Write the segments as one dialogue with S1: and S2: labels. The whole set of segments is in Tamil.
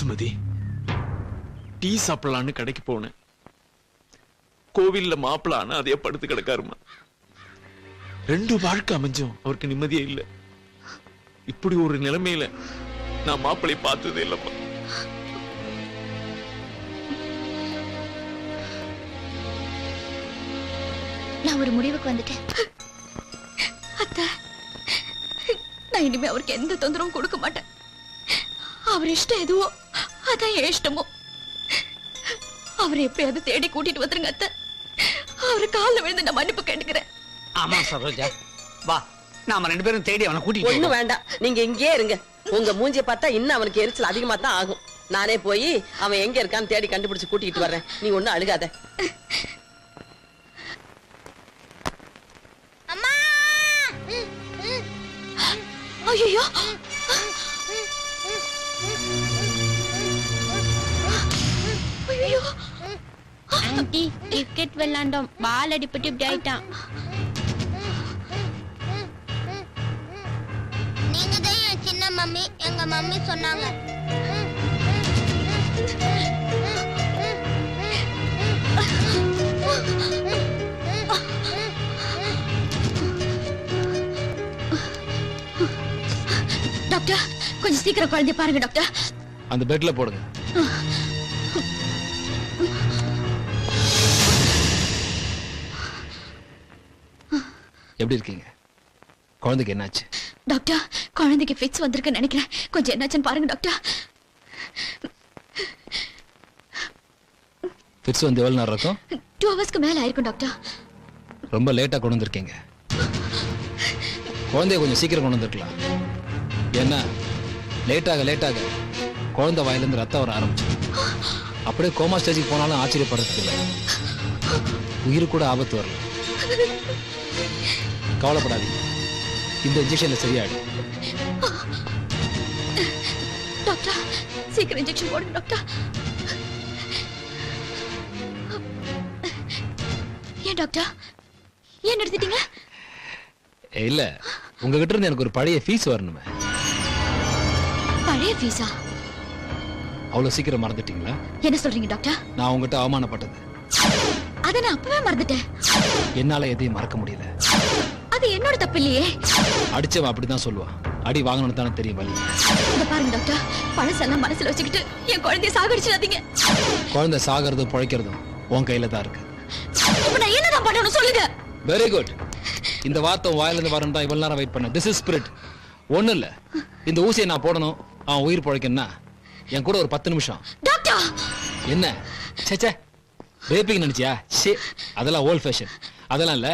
S1: சுமதி, டீ சாப்பிடலான்னு கடைக்கு போனேன். கோவில்ல மாப்பிளான்னு அதே படுத்து கிடக்காருமா. 2 வாழ்க்கை அமைஞ்சும் அவருக்கு நிம்மதியே இல்லை. இப்படி ஒரு நிலைமையில நான் மாப்பிளை பார்த்ததே இல்லப்பா.
S2: நான் ஒரு முடிவுக்கு வந்துட்டேன். அத்தை, நான் இனிமே அவருக்கு எந்த தொந்தரவும் கொடுக்க மாட்டேன். அவர் இஷ்டம் எதுவோ அதான் என் இஷ்டமோ. அவரை எப்படியாவது தேடி கூட்டிட்டு வந்துருங்க அத்தை. அவரு காலில் விழுந்து நான் மன்னிப்பு கேட்டுக்கிறேன்.
S3: ஆமா சரோஜா, வா நாம 2 பேரும் தேடி அவனை கூட்டிட்டு
S4: ஒண்ணு வேண்டாம், நீங்க இங்கே இருங்க. உங்க மூஞ்சிய பார்த்தா இன்னும் அவனுக்கு எரிச்சல் அதிகமா தான் ஆகும். நானே போய் அவன் எங்க இருக்கான்னு தேடி கண்டுபிடிச்சு கூட்டிட்டு வர்றேன். நீ ஒண்ணு அழுகாத.
S2: அம்மா! ஐயோ! ஐயோ!
S5: ஆன்ட்டி, கிரிக்கெட் விளையாண்டோம், பால் அடிபட்டு இப்படி ஆயிட்டான்.
S6: நீங்க தான் என் சின்ன மம்மி, எங்க மம்மி சொன்னாங்க.
S2: டாக்டர், கொஞ்சம் சீக்கிரம் குழந்தைய பாருங்க டாக்டர்.
S1: அந்த பெட்ல போடுங்க. எப்படி இருக்கீங்க? குழந்தைக்கு என்னாச்சு?
S2: டாக்டர், குழந்தைக்கு ஃபிக்ஸ் வந்திருக்குன்னு நினைக்கிறேன். கொஞ்சம் என்னாச்சுன்னு பாருங்க டாக்டர்.
S1: ஃபிட்ஸ் வந்து எவ்வளவு நேரம் இருக்கும்?
S2: 2 ஹவர்ஸ்க்கு மேல ஆயிருக்கும் டாக்டர்.
S1: ரொம்ப லேட்டா கொண்டு வந்திருக்கீங்க. குழந்தைய கொஞ்சம் சீக்கிரம் கொண்டு வந்திருக்கலாம். ஏன்னா லேட்டாக குழந்தை வாயிலிருந்து ரத்தம் வர ஆரம்பிச்சு. அப்படியே கோமா ஸ்டேஜுக்கு போனாலும் ஆச்சரியப்படுறதுக்கு இல்லை. உயிருக்கு கூட ஆபத்து வரல. கவலைப்படாதீங்க, இந்த இன்ஜெக்ஷன்ல சரியாயிடும்.
S2: டாக்டர், சீக்கிரம் இன்ஜெக்ஷன் போடுங்க டாக்டர். ஏன் டாக்டர், ஏன் நிறுத்திட்டீங்க?
S1: இல்ல, உங்ககிட்ட இருந்து எனக்கு ஒரு பழைய ஃபீஸ் வரணுமே.
S2: பழைய ஃபீஸா?
S1: அவ்வளவு சீக்கிரம் மறந்துட்டீங்களா?
S2: என்ன சொல்றீங்க டாக்டர்?
S1: நான் உங்ககிட்ட அவமானப்பட்டது
S2: அதை நான் அப்பவே மறந்துட்டேன்.
S1: என்னால எதையும் மறக்க முடியல.
S2: அது என்னோட தப்பு இல்லையே.
S1: அடிச்சவன் அப்படிதான் சொல்லுவான். அடி வாங்கணும்னு தானே தெரியும் வலி.
S2: இத பாருங்க டாக்டர், பழசெல்லாம் மனசுல வச்சுக்கிட்டு என் குழந்தைய சாகடிச்சிடாதீங்க.
S1: குழந்தை சாகிறதும் பிழைக்கிறதும் உன் கையில தான் இருக்கு.
S2: இப்ப நான் என்னதான் பண்ணணும் சொல்லுங்க.
S1: Very good. இந்த வார்த்தை வாயிலிருந்து வரணும் தான் இவ்வளவு நேரம் வெயிட் பண்ண. This is spirit. ஒண்ணு இல்ல, இந்த ஊசியை நான் போடணும், அவன் உயிர் பிழைக்கணும்னா என் கூட ஒரு 10 நிமிஷம்.
S2: டாக்டர்,
S1: என்ன சேச்சே ரேப்பிங் நினைச்சியா? சே, அதெல்லாம் ஓல்ட் ஃபேஷன். அதெல்லாம் இல்ல,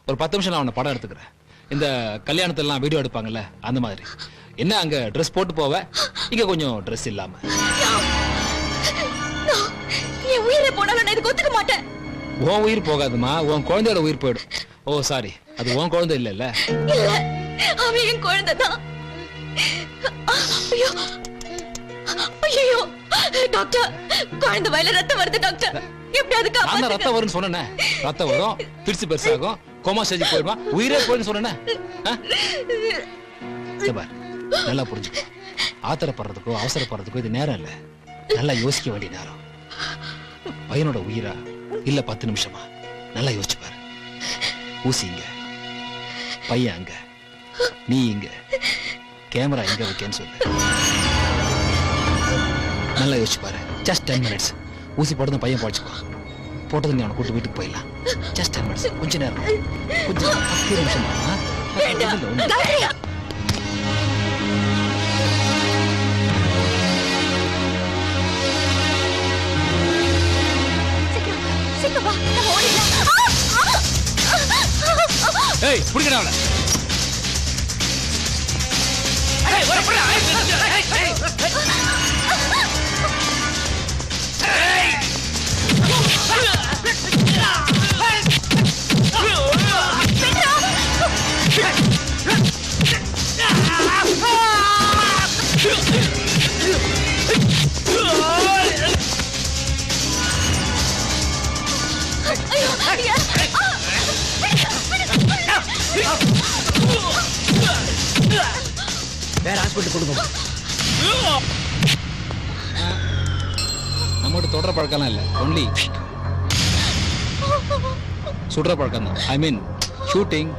S1: ஒரு 10 நிமிஷம் நான் அவனை படம் எடுத்துக்கிறேன். இந்த கல்யாணத்தெல்லாம் வீடியோ எடுப்பாங்கல்ல அந்த மாதிரி. என்ன அங்க ட்ரெஸ் போட்டு போவ, இங்க கொஞ்சம் ட்ரெஸ் இல்லாம.
S2: என் உயிரை போனாலும் நான் இதுக்கு ஒத்துக்க மாட்டேன்.
S1: உன் உயிர் போகாதுமா, உன் குழந்தையோட உயிர் போயிடும். ஓ சாரி, அது உன் குழந்தை இல்ல. இல்ல,
S2: அவன் என் குழந்தை தான். ஐயோ ஐயோ டாக்டர், குழந்தை வாயில ரத்தம் வருது டாக்டர். எப்படியாவது
S1: நான்
S2: காப்பாத்துங்க.
S1: ரத்தம் வரும்னு சொன்னேனே. ரத்தம் வரும், பிரிச்சு பெருசாகும், கோமா ஸ்டேஜ் போயிடுவான், உயிரே போயிடுன்னு சொன்னேனே. நல்லா புரிஞ்சுக்கோ. ஆத்திரப்படுறதுக்கோ அவசரப்படுறதுக்கோ இது நேரம் இல்ல. நல்லா யோசிக்க வேண்டிய நேரம். பையனோட உயிரா இல்ல 10 நிமிஷமா? நல்லா யோசிச்சு பாரு. ஊசி இங்க, பையன் அங்க, நீ இங்க, கேமரா எங்க வைக்கன்னு சொல்லு. நல்லா யோசிச்சு பாரு. Just 10 minutes. ஊசி போட்டதும் பையன் போச்சுக்கோ. போட்டது நீ அவனை கூட்டு வீட்டுக்கு போயிடலாம். Just 10 minutes. கொஞ்ச நேரம், கொஞ்சம் 10 நிமிஷம் தான்.
S2: சீக்கிரம் வா, நம்ம ஓடிடலாம்.
S1: ஏய், புடிங்கடா அவளை. ஏய், வர புடி. ஏய்.
S3: வேற ஹாஸ்பிட்டல் கொடுங்க.
S1: நம்மகிட்ட தொடர பழக்கம்லாம் இல்லை, ஒன்லி சுடுற பழக்கம் தான். ஐ மீன் ஷூட்டிங்.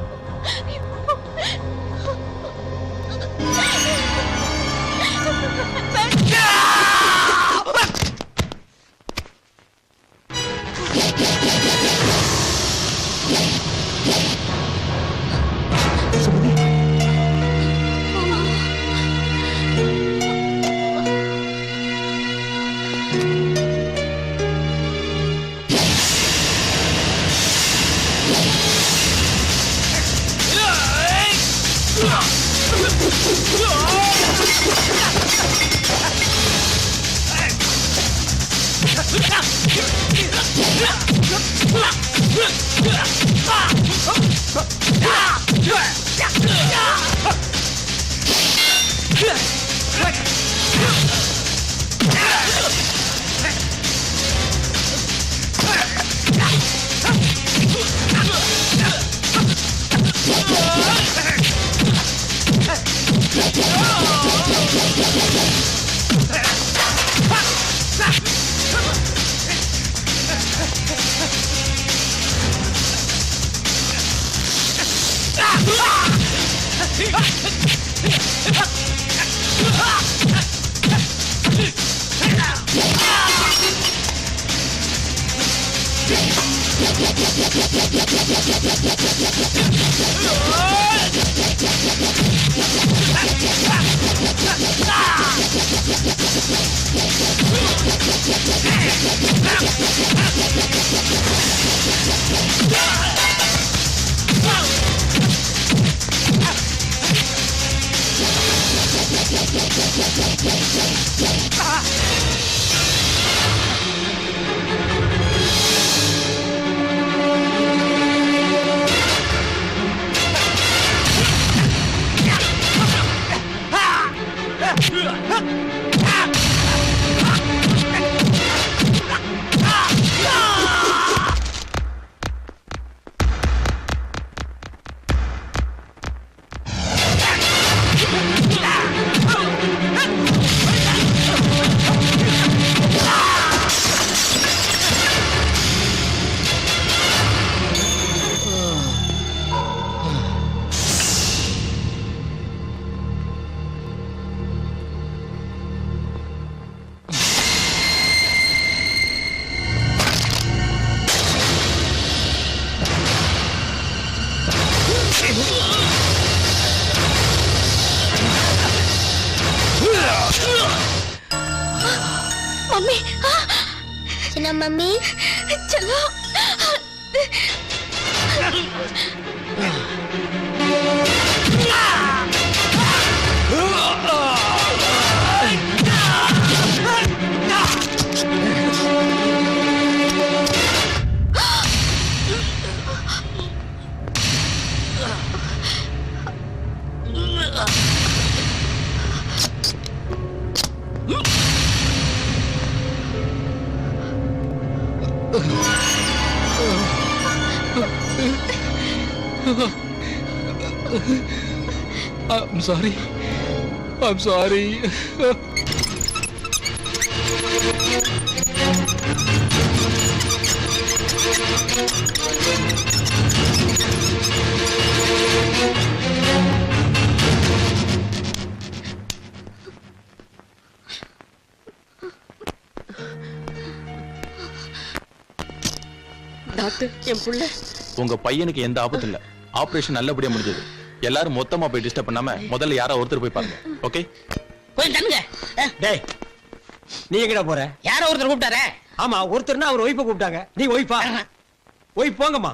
S2: மம்மி,
S6: சின்ன மம்மி
S2: செல்லம்.
S1: I'm sorry. I'm sorry.
S4: Doctor, என் புள்ள
S7: உங்க பையனுக்கு எந்த ஆபத்தும் இல்ல. ஆபரேஷன் நல்லபடியா முடிஞ்சது. எல்லாரும் மொத்தமா போய் டிஸ்டர்ப் பண்ணாம முதல்ல யாரோ ஒருத்தர் போய் பாருங்க. ஓகே?
S8: கொஞ்சம் தண்ணுங்க.
S3: டேய், நீ எங்கடா போற?
S8: யாரோ ஒருத்தர் கூப்பிட்டாரே.
S3: ஆமா, ஒருத்தர்னா அவர் ஒய்ஃபை கூப்பிட்டாங்க. நீ ஒய்ஃபா? ஒய்ஃப் போங்கம்மா.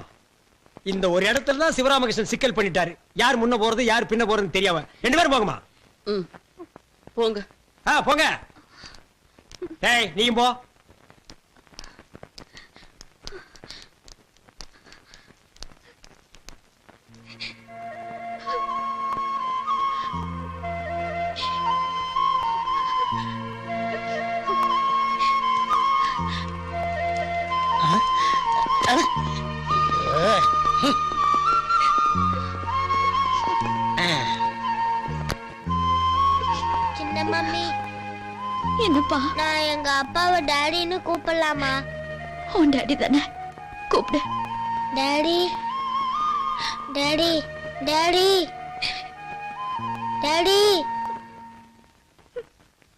S3: இந்த ஒரு இடத்துல தான் சிவராமகிருஷ்ணன் சிக்கல் பண்ணிட்டாரு. யார் முன்ன போறது யார் பின்ன போறதுன்னு தெரியாம. 2 பேரும் போங்கம்மா.
S4: போங்க.
S3: போங்க. டேய், நீயும் போ.
S6: சின்ன மம்மி,
S2: என்னப்பா?
S6: நான் எங்க அப்பாவை டாடின்னு கூப்பிடலாமா?
S2: உன் டாடி தானே, கூப்பிடு.
S6: Daddy daddy daddy daddy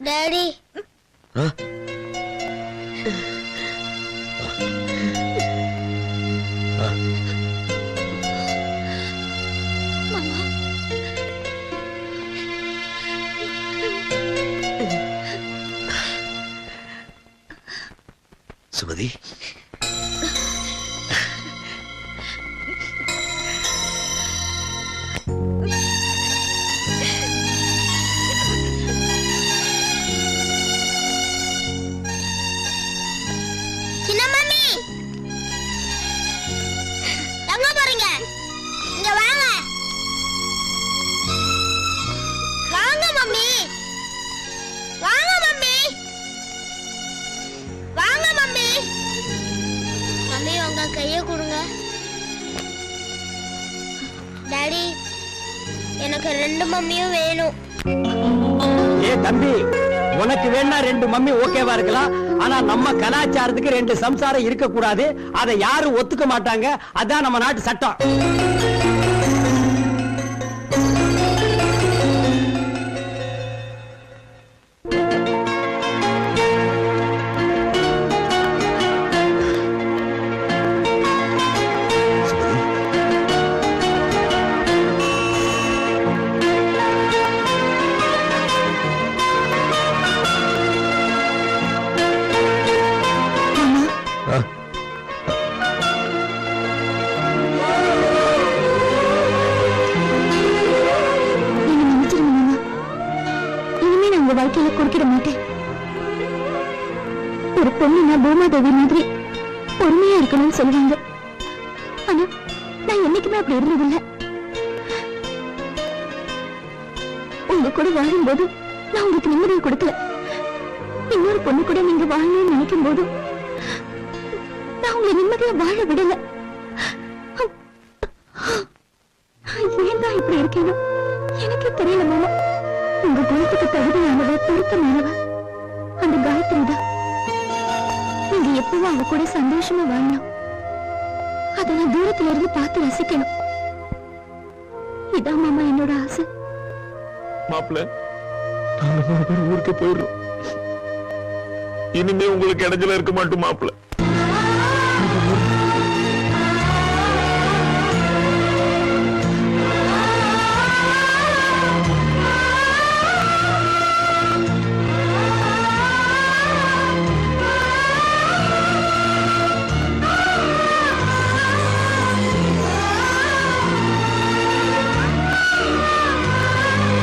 S6: daddy.
S9: Sumathi,
S6: சின்ன மம்மி எங்க போறீங்க? இங்க வாங்க. வாங்க மம்மி, வாங்க மம்மி, வாங்க மம்மி. மம்மி உங்க கைய கொடுங்க. டாடி எனக்கு 2 மம்மியும் வேணும்.
S3: ஏ தம்பி, உனக்கு வேணா 2 மம்மி ஓகேவா இருக்கலாம். ஆனா நம்ம கலாச்சாரத்துக்கு 2 சம்சாரம் இருக்க கூடாது. அதை யாரும் ஒத்துக்க மாட்டாங்க. அதான் நம்ம நாட்டு சட்டம்.
S2: வாழ்க்கையில குறுக்கிட மாட்டேன். ஒரு பொண்ணுனா பூமாதேவி மாதிரி பொறுமையா இருக்கணும்னு சொல்லுவாங்க. ஆனா நான் என்னைக்குமே அப்படி இருந்ததில்லை. உங்க கூட வாழும்போது நான் உங்களுக்கு நிம்மதியை கொடுக்கல. இன்னொரு பொண்ணு கூட நீங்க வாழணும்னு நினைக்கும் போது நான் உங்களை நிம்மதியா வாழ விடல. ஏன் தான் இப்படி இருக்கேனோ எனக்கே தெரியல மாமா. உங்க குணத்துக்கு தகுதியானவ, பொருத்தமானவ அந்த காயத்ரி தான். நீங்க எப்பவும் அவ கூட சந்தோஷமா வாழணும். அதை நான் தூரத்துல இருந்து பார்த்து ரசிக்கணும். இதான் மாமா என்னோட ஆசை.
S7: மாப்பிள்ள, நாங்க 3 பேரும் ஊருக்கு போயிடுறோம். இனிமே உங்களுக்கு இடைஞ்சல இருக்க மாட்டோம் மாப்பிள்ள.